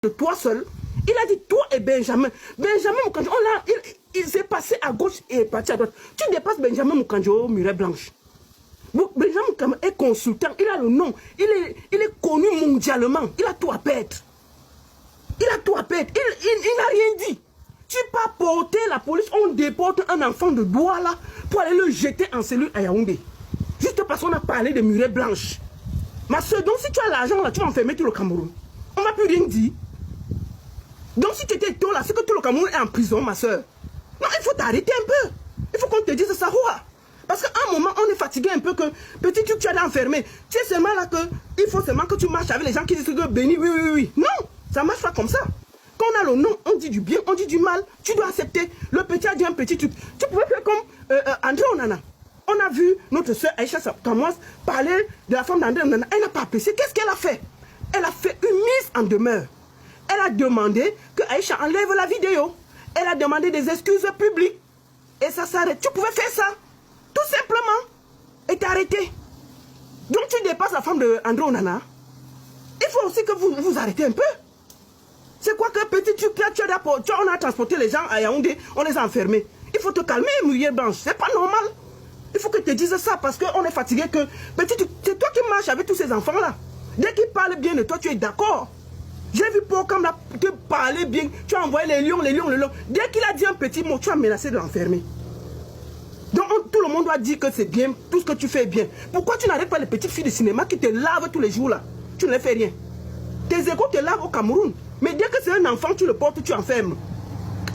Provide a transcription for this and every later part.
de toi seul. Il a dit toi et Benjamin. Benjamin Moukandjo, il s'est passé à gauche et est parti à droite. Tu dépasses Benjamin Moukandjo, Muret Blanche. Benjamin Moukandjo est consultant, il a le nom, il est connu mondialement, il a tout à perdre. Il a tout à perdre, il n'a rien dit. Tu peux porter la police, on déporte un enfant de Douala pour aller le jeter en cellule à Yaoundé. Juste parce qu'on a parlé de Muret Blanche. Ma soeur, donc si tu as l'argent là, tu vas enfermer tout le Cameroun. On m'a plus rien dit. Donc si tu étais tôt là, c'est que tout le Cameroun est en prison, ma soeur. Non, il faut t'arrêter un peu. Il faut qu'on te dise ça. Parce qu'à un moment, on est fatigué un peu que petit truc, tu as enfermé. Tu es seulement là que il faut seulement que tu marches avec les gens qui disent que béni, oui. Non, ça ne marche pas comme ça. Quand on a le nom, on dit du bien, on dit du mal. Tu dois accepter. Le petit a dit un petit truc. Tu pouvais faire comme André Onana. On a vu notre soeur Aïcha Tamoise parler de la femme d'André Onana. Elle n'a pas apprécié. Qu'est-ce qu'elle a fait? Elle a fait une mise en demeure. Elle a demandé que Aïcha enlève la vidéo. Elle a demandé des excuses publiques. Et ça s'arrête. Tu pouvais faire ça. Tout simplement. Et t'arrêter. Donc tu dépasses la femme d'André Onana. Il faut aussi que vous arrêtez un peu. C'est quoi que petit truc là, on a transporté les gens à Yaoundé, on les a enfermés. Il faut te calmer, Muret Blanche. C'est pas normal. Il faut que tu te dises ça parce qu'on est fatigué que petit truc, c'est toi qui marches avec tous ces enfants là. Dès qu'ils parlent bien de toi, tu es d'accord. J'ai vu Pocam là te parler bien. Tu as envoyé les lions. Dès qu'il a dit un petit mot, tu as menacé de l'enfermer. Donc tout le monde doit dire que c'est bien, tout ce que tu fais est bien. Pourquoi tu n'arrêtes pas les petites filles de cinéma qui te lavent tous les jours là? Tu ne les fais rien. Tes égos te lavent au Cameroun. Mais dès que c'est un enfant, tu le portes, tu enfermes.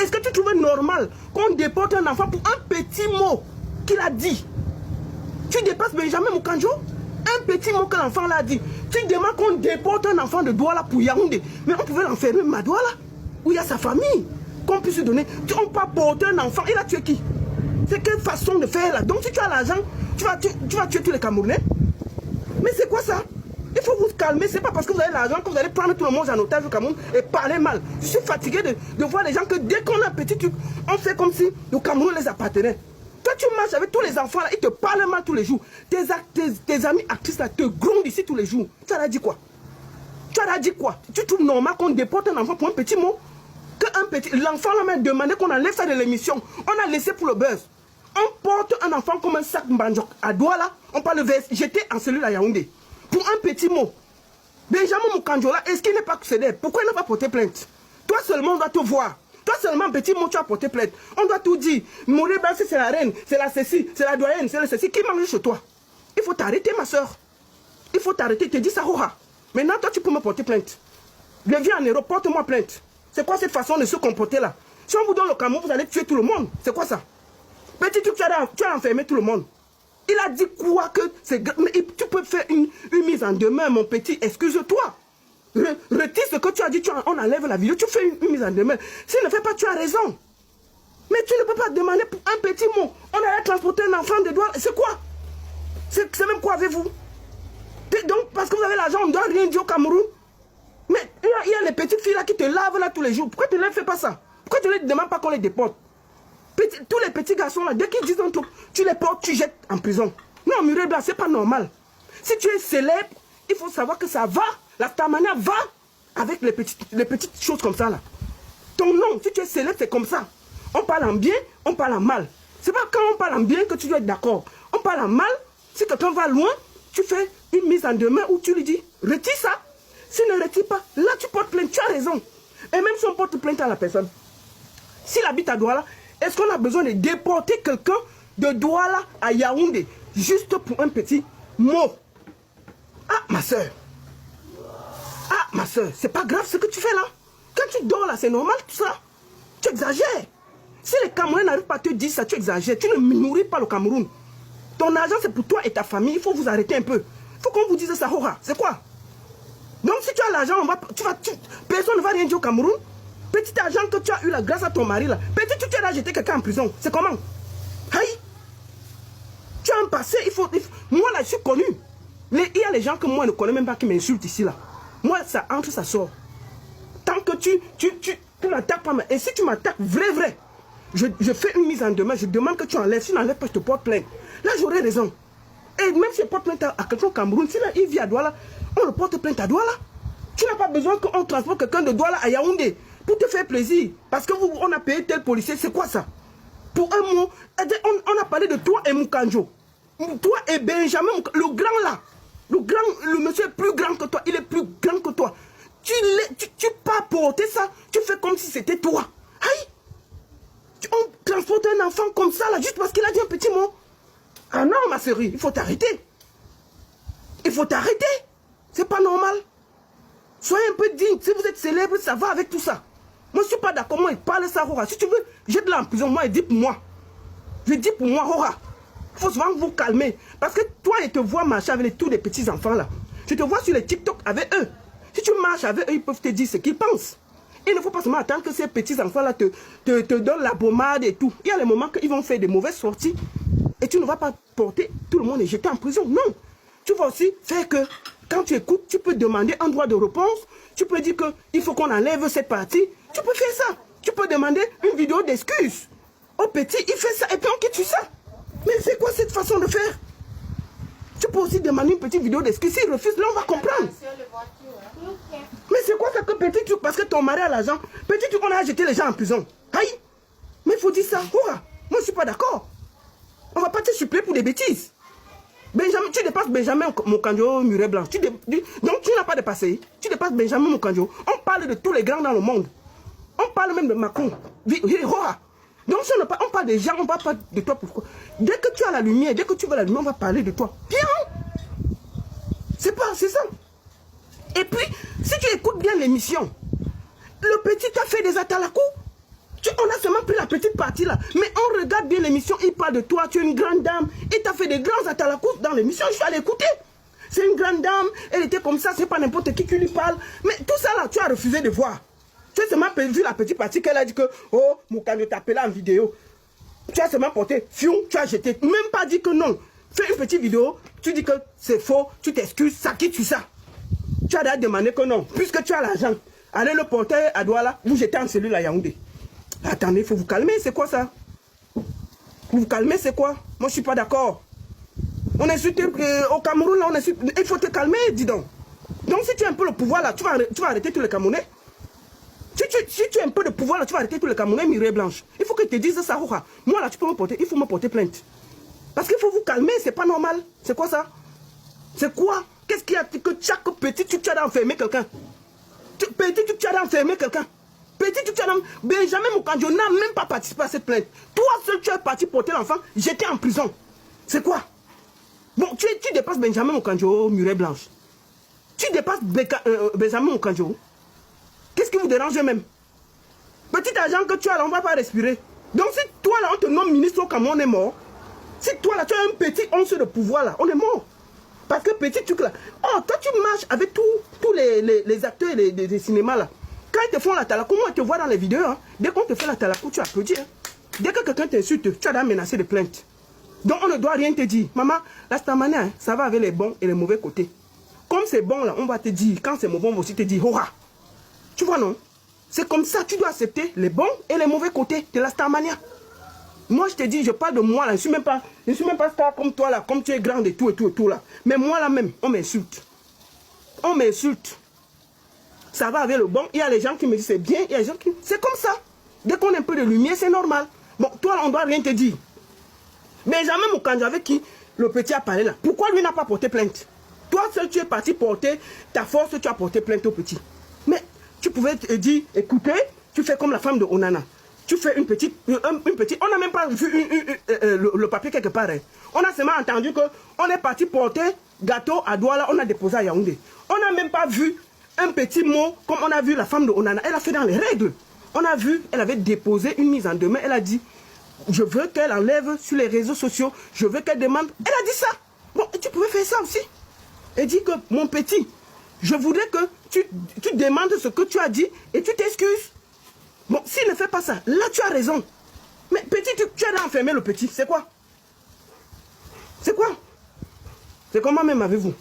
Est-ce que tu trouves normal qu'on déporte un enfant pour un petit mot qu'il a dit? Tu dépasses Benjamin Moukandjo? Un petit mot que l'enfant l'a dit. Tu demandes qu'on déporte un enfant de Douala pour Yaoundé. Mais on pouvait l'enfermer à Douala, où il y a sa famille. Qu'on puisse lui donner. On peut porter un enfant. Il a tué qui? C'est quelle façon de faire là? Donc si tu as l'argent, tu vas tuer tous les Camerounais. Mais c'est quoi ça? Il faut vous calmer. C'est pas parce que vous avez l'argent que vous allez prendre tout le monde en otage au Cameroun et parler mal. Je suis fatigué de voir les gens que dès qu'on a un petit truc, on fait comme si le Cameroun les appartenait. Toi, tu marches avec tous les enfants là, ils te parlent mal tous les jours. Tes amis actrices là te grondent ici tous les jours. Tu as dit quoi? Tu as dit quoi? Tu trouves normal qu'on déporte un enfant pour un petit mot? L'enfant là m'a demandé qu'on enlève ça de l'émission. On a laissé pour le buzz. On porte un enfant comme un sac Mbandjok à Douala, on parle de jeter en cellule à Yaoundé. Pour un petit mot. Benjamin Moukandjo là, est-ce qu'il n'est pas célèbre? Pourquoi il n'a pas porté plainte? Toi seulement, on doit te voir. Toi seulement, un petit mot, tu as porté plainte. On doit tout dire. Muret Blanche, c'est la reine, c'est la ceci, c'est la doyenne, c'est le ceci. Qui mange chez toi? Il faut t'arrêter, ma soeur. Il faut t'arrêter. Tu te dis ça, maintenant, toi, tu peux me porter plainte. Viens en Europe, porte-moi plainte. C'est quoi cette façon de se comporter là? Si on vous donne le Cameroun, vous allez tuer tout le monde. C'est quoi ça? Petit truc, tu as enfermé tout le monde. Il a dit quoi que c'est... Tu peux faire une mise en demeure, mon petit. Excuse-toi. Retire ce que tu as dit. On enlève la vidéo. Tu fais une mise en demeure. S'il ne fait pas, tu as raison. Mais tu ne peux pas demander pour un petit mot. On allait transporter un enfant de doigts. C'est quoi? C'est même quoi avec vous? Donc, parce que vous avez l'argent, on ne doit rien dire au Cameroun. Mais il y a les petites filles là qui te lavent là tous les jours. Pourquoi tu ne les fais pas ça? Pourquoi tu ne les demandes pas qu'on les déporte? Tous les petits garçons là, dès qu'ils disent un truc, tu les portes, tu jettes en prison. Non, Muret Blanche, c'est pas normal. Si tu es célèbre, il faut savoir que ça va. La stamina va avec les petites choses comme ça là. Ton nom, si tu es célèbre, c'est comme ça. On parle en bien, on parle en mal. C'est pas quand on parle en bien que tu dois être d'accord. On parle en mal, si quelqu'un va loin, tu fais une mise en demeure où tu lui dis, retire ça. S'il ne retire pas, là tu portes plainte, tu as raison. Et même si on porte plainte à la personne, s'il habite à Douala, est-ce qu'on a besoin de déporter quelqu'un de Douala à Yaoundé juste pour un petit mot? Ah, ma soeur. Ah, ma soeur, c'est pas grave ce que tu fais là. Quand tu dors là, c'est normal tout ça. Tu exagères. Si les Camerounais n'arrivent pas à te dire ça, tu exagères. Tu ne nourris pas le Cameroun. Ton argent, c'est pour toi et ta famille. Il faut vous arrêter un peu. Il faut qu'on vous dise ça, c'est quoi? Donc si tu as l'argent, personne ne va rien dire au Cameroun. Petit argent que tu as eu là grâce à ton mari là. Petit tu t'es jeté quelqu'un en prison. C'est comment? Aïe. Tu as un passé, moi là je suis connu. Mais il y a les gens que moi ne connais même pas qui m'insultent ici là. Moi ça entre, ça sort. Tant que tu m'attaques pas. Et si tu m'attaques vrai, je fais une mise en demeure, je demande que tu enlèves. Si tu n'enlèves pas, je te porte plainte. Là j'aurai raison. Et même si je porte plainte à quelqu'un au Cameroun, si là il vit à Douala, on le porte plainte à Douala. Tu n'as pas besoin qu'on transporte quelqu'un de Douala à Yaoundé pour te faire plaisir. Parce que on a payé tel policier. C'est quoi ça? Pour un mot, on a parlé de toi et Moukanjo. Toi et Benjamin, le grand là. Le monsieur est plus grand que toi. Il est plus grand que toi. Tu pas porter ça. Tu fais comme si c'était toi. Aïe! On transporte un enfant comme ça là, juste parce qu'il a dit un petit mot. Ah non, ma chérie, il faut t'arrêter. Il faut t'arrêter. C'est pas normal. Soyez un peu digne. Si vous êtes célèbre, ça va avec tout ça. Moi, je ne suis pas d'accord. Moi, il parle ça, Rora. Si tu veux, jette-la en prison. Moi, il dit pour moi. Je dis pour moi, Rora. Il faut souvent vous calmer. Parce que toi, je te vois marcher avec tous les petits enfants là. Je te vois sur les TikTok avec eux. Si tu marches avec eux, ils peuvent te dire ce qu'ils pensent. Il ne faut pas seulement attendre que ces petits enfants là te donnent la pommade et tout. Il y a les moments qu'ils vont faire des mauvaises sorties. Et tu ne vas pas porter tout le monde et jeter en prison. Non. Tu vas aussi faire que quand tu écoutes, tu peux demander un droit de réponse. Tu peux dire qu'il faut qu'on enlève cette partie. Tu peux faire ça. Tu peux demander une vidéo d'excuses. Au petit, il fait ça et puis on quitte ça. Mais c'est quoi cette façon de faire? Tu peux aussi demander une petite vidéo d'excuses. S'il refuse, là on va comprendre. Mais c'est quoi ça que petit truc? Parce que ton mari a l'argent. Petit truc, on a jeté les gens en prison. Aïe. Mais il faut dire ça. Ouah. Moi je ne suis pas d'accord. On ne va pas te suppléer pour des bêtises. Benjamin, tu dépasses Benjamin Moukanjo, Muret Blanche. Donc tu n'as pas dépassé. Tu dépasses Benjamin Moukanjo. On parle de tous les grands dans le monde. On parle même de Macron. Donc si on parle des gens, on ne parle pas de toi. Pourquoi? Dès que tu as la lumière, dès que tu veux la lumière, on va parler de toi. Bien. C'est ça. Et puis, si tu écoutes bien l'émission, le petit t'a fait des atalakou. On a seulement pris la petite partie là. Mais on regarde bien l'émission, il parle de toi, tu es une grande dame. Il t'a fait des grands atalakou dans l'émission, je suis allé écouter. C'est une grande dame, elle était comme ça, c'est pas n'importe qui lui parle. Mais tout ça là, tu as refusé de voir. Tu as seulement vu la petite partie qu'elle a dit que, oh, Moukanjo t'a appelé en vidéo. Tu as seulement porté, fion, tu as jeté. Même pas dit que non. Fais une petite vidéo, tu dis que c'est faux, tu t'excuses, ça quitte sur ça. Tu as d'ailleurs demandé que non, puisque tu as l'argent, allez le porter à Douala, vous jetez en cellule à Yaoundé. Attendez, il faut vous calmer, c'est quoi ça? Vous calmer, c'est quoi? Moi, je ne suis pas d'accord. On insulte au Cameroun, là, on insulte. Il faut te calmer, dis donc. Donc, si tu as un peu le pouvoir, là, tu vas arrêter tous les Camerounais. Si tu as un peu de pouvoir, là, tu vas arrêter tous les Camerounais, Mireille Blanche. Il faut que tu te dises ça, Rora. Moi, là, tu peux me porter, il faut me porter plainte. Parce qu'il faut vous calmer, c'est pas normal. C'est quoi ça? C'est quoi? Qu'est-ce qu'il y a que chaque petit, tu as enfermé quelqu'un? Petit, tu as enfermé quelqu'un? Petit, tu as Benjamin Moukanjo n'a même pas participé à cette plainte. Toi seul, tu es parti porter l'enfant, j'étais en prison. C'est quoi? Bon, tu dépasses Benjamin Moukanjo, Muret Blanche. Tu dépasses Benjamin Moukanjo. Qu'est-ce qui vous dérange même? Petit agent que tu as là, on ne va pas respirer. Donc si toi là, on te nomme ministre au Cameroun, on est mort. Si toi là, tu as un petit once de pouvoir là, on est mort. Parce que petit truc là, oh, toi tu marches avec tous les acteurs des cinémas là. Quand ils te font la talakou, moi, on te voit dans les vidéos. Hein. Dès qu'on te fait la talakou, tu applaudis. Hein. Dès que quelqu'un t'insulte, tu as menacé de plainte. Donc, on ne doit rien te dire. Maman, la stamania, hein, ça va avec les bons et les mauvais côtés. Comme c'est bon, là, on va te dire. Quand c'est mauvais, on va aussi te dire, hurrah. Tu vois, non? C'est comme ça, tu dois accepter les bons et les mauvais côtés de la stamania. Moi, je te dis, je parle de moi, là. Je ne suis même pas star comme toi, là. Comme tu es grande et tout, là. Mais moi, là même, on m'insulte. On m'insulte. Ça va avec le bon. Il y a les gens qui me disent c'est bien. Il y a les gens qui... C'est comme ça. Dès qu'on a un peu de lumière, c'est normal. Bon, toi, là, on ne doit rien te dire. Benjamin Moukanjo, avec qui le petit a parlé là, pourquoi lui n'a pas porté plainte? Toi seul, tu es parti porter ta force, tu as porté plainte au petit. Mais tu pouvais te dire, écoutez, tu fais comme la femme de Onana. Tu fais une petite... on n'a même pas vu le papier quelque part. Hein. On a seulement entendu qu'on est parti porter gâteau à Douala, on a déposé à Yaoundé. On n'a même pas vu un petit mot, comme on a vu la femme de Onana, elle a fait dans les règles. On a vu, elle avait déposé une mise en demeure, elle a dit, je veux qu'elle enlève sur les réseaux sociaux, je veux qu'elle demande. Elle a dit ça. Bon, tu pouvais faire ça aussi. Elle dit que, mon petit, je voudrais que tu demandes ce que tu as dit et tu t'excuses. Bon, s'il ne fait pas ça, là tu as raison. Mais petit, tu as enfermé le petit, c'est quoi? C'est quoi? C'est comment même avec vous?